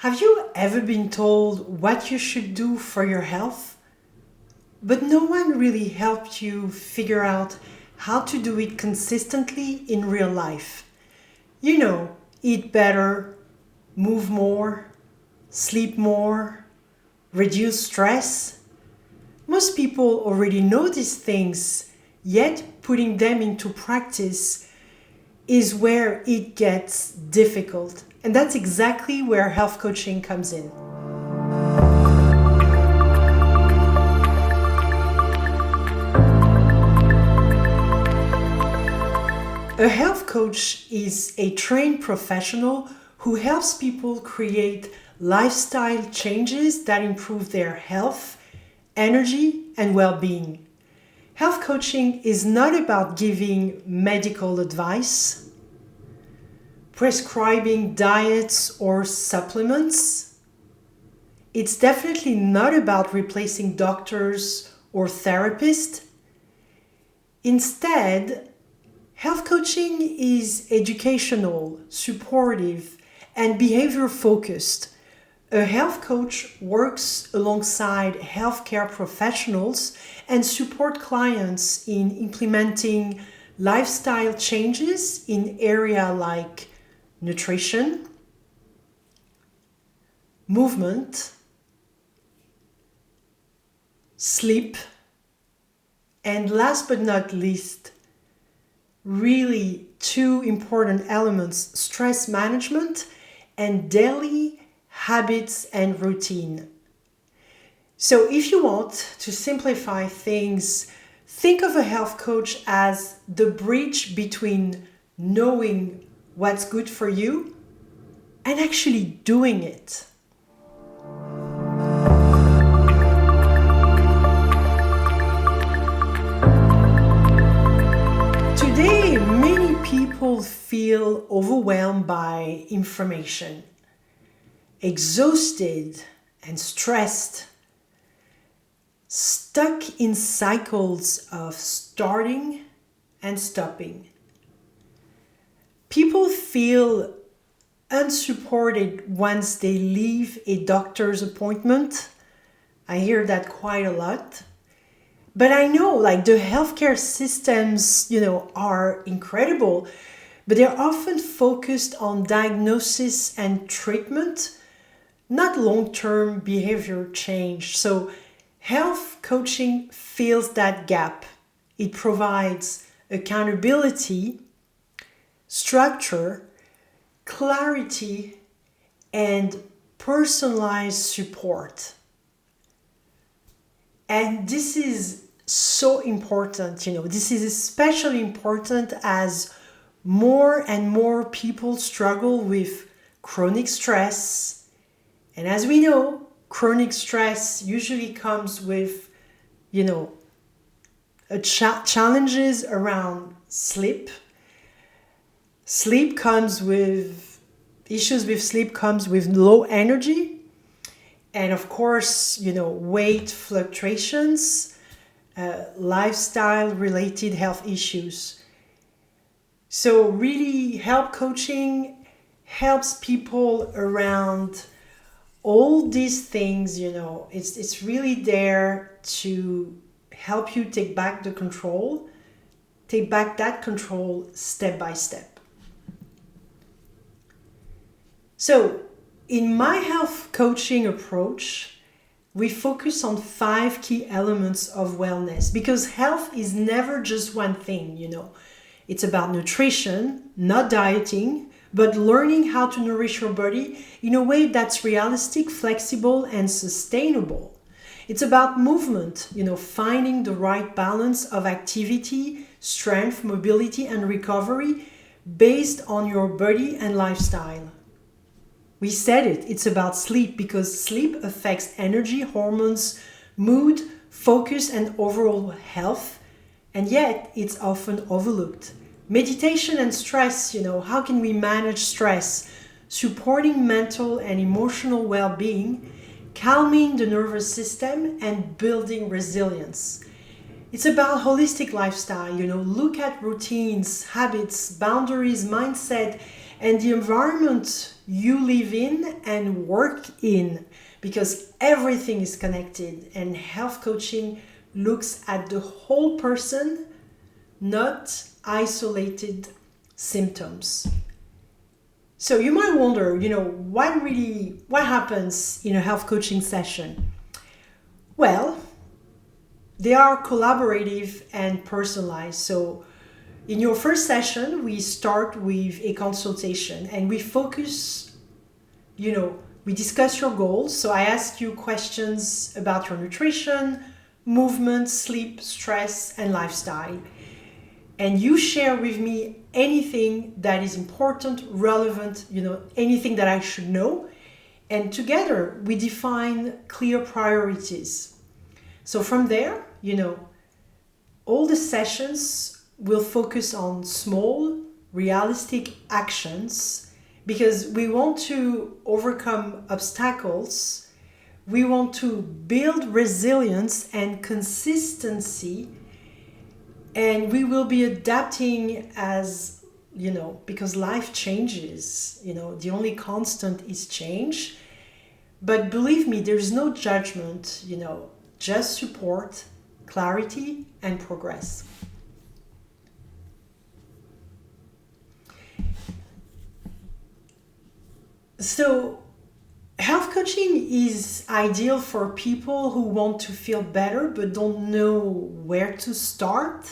Have you ever been told what you should do for your health, but no one really helped you figure out how to do it consistently in real life? You know, eat better, move more, sleep more, reduce stress. Most people already know these things, yet putting them into practice is where it gets difficult. And that's exactly where health coaching comes in. A health coach is a trained professional who helps people create lifestyle changes that improve their health, energy, and well-being. Health coaching is not about giving medical advice, prescribing diets or supplements. It's definitely not about replacing doctors or therapists. Instead, health coaching is educational, supportive, and behavior focused. A health coach works alongside healthcare professionals and support clients in implementing lifestyle changes in areas like nutrition, movement, sleep, and last but not least, really two important elements: stress management and daily habits and routine. So if you want to simplify things, think of a health coach as the bridge between knowing what's good for you and actually doing it. Today, many people feel overwhelmed by information, exhausted and stressed, stuck in cycles of starting and stopping. People feel unsupported once they leave a doctor's appointment. I hear that quite a lot. But I know like the healthcare systems, are incredible, but they're often focused on diagnosis and treatment, not long-term behavior change. So health coaching fills that gap. It provides accountability, structure, clarity, and personalized support. And this is so important, this is especially important as more and more people struggle with chronic stress. And as we know, chronic stress usually comes with, challenges around sleep. Issues with sleep comes with low energy. And of course, weight fluctuations, lifestyle-related health issues. So really, health coaching helps people around all these things, It's really there to help you take back that control step by step. So, in my health coaching approach, we focus on 5 key elements of wellness because health is never just one thing, It's about nutrition, not dieting, but learning how to nourish your body in a way that's realistic, flexible, and sustainable. It's about movement, finding the right balance of activity, strength, mobility, and recovery based on your body and lifestyle. We said it's about sleep because sleep affects energy, hormones, mood, focus, and overall health, and yet it's often overlooked. Meditation and stress, how can we manage stress? Supporting mental and emotional well-being, calming the nervous system, and building resilience. It's about holistic lifestyle, look at routines, habits, boundaries, mindset, and the environment, you live in and work in, because everything is connected, and health coaching looks at the whole person, not isolated symptoms. So you might wonder, what happens in a health coaching session? Well, they are collaborative and personalized. So in your first session, we start with a consultation and we focus, we discuss your goals. So I ask you questions about your nutrition, movement, sleep, stress, and lifestyle. And you share with me anything that is important, relevant, anything that I should know. And together we define clear priorities. So from there, all the sessions will focus on small, realistic actions, because we want to overcome obstacles. We want to build resilience and consistency. And we will be adapting as, because life changes, the only constant is change. But believe me, there's no judgment, just support, clarity, and progress. So, health coaching is ideal for people who want to feel better but don't know where to start.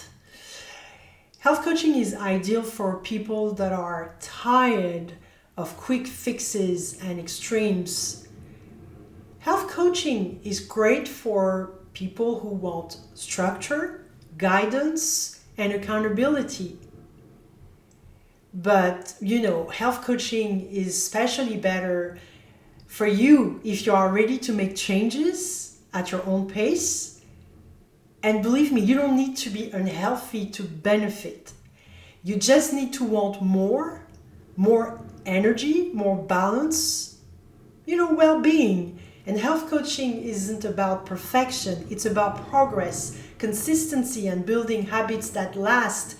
Health coaching is ideal for people that are tired of quick fixes and extremes. Health coaching is great for people who want structure, guidance, and accountability. But, health coaching is especially better for you if you are ready to make changes at your own pace. And believe me, you don't need to be unhealthy to benefit. You just need to want more energy, more balance, well-being. And health coaching isn't about perfection. It's about progress, consistency, and building habits that last.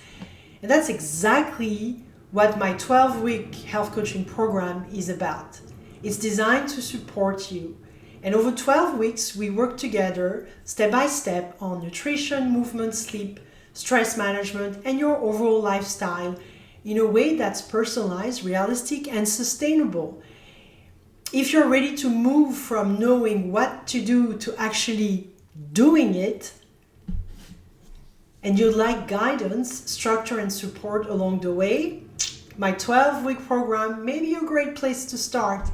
And that's exactly what my 12-week health coaching program is about. It's designed to support you. And over 12 weeks, we work together step by step on nutrition, movement, sleep, stress management, and your overall lifestyle in a way that's personalized, realistic, and sustainable. If you're ready to move from knowing what to do to actually doing it, and you'd like guidance, structure, and support along the way, my 12-week program may be a great place to start.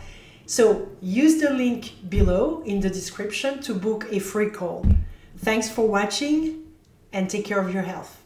So use the link below in the description to book a free call. Thanks for watching and take care of your health.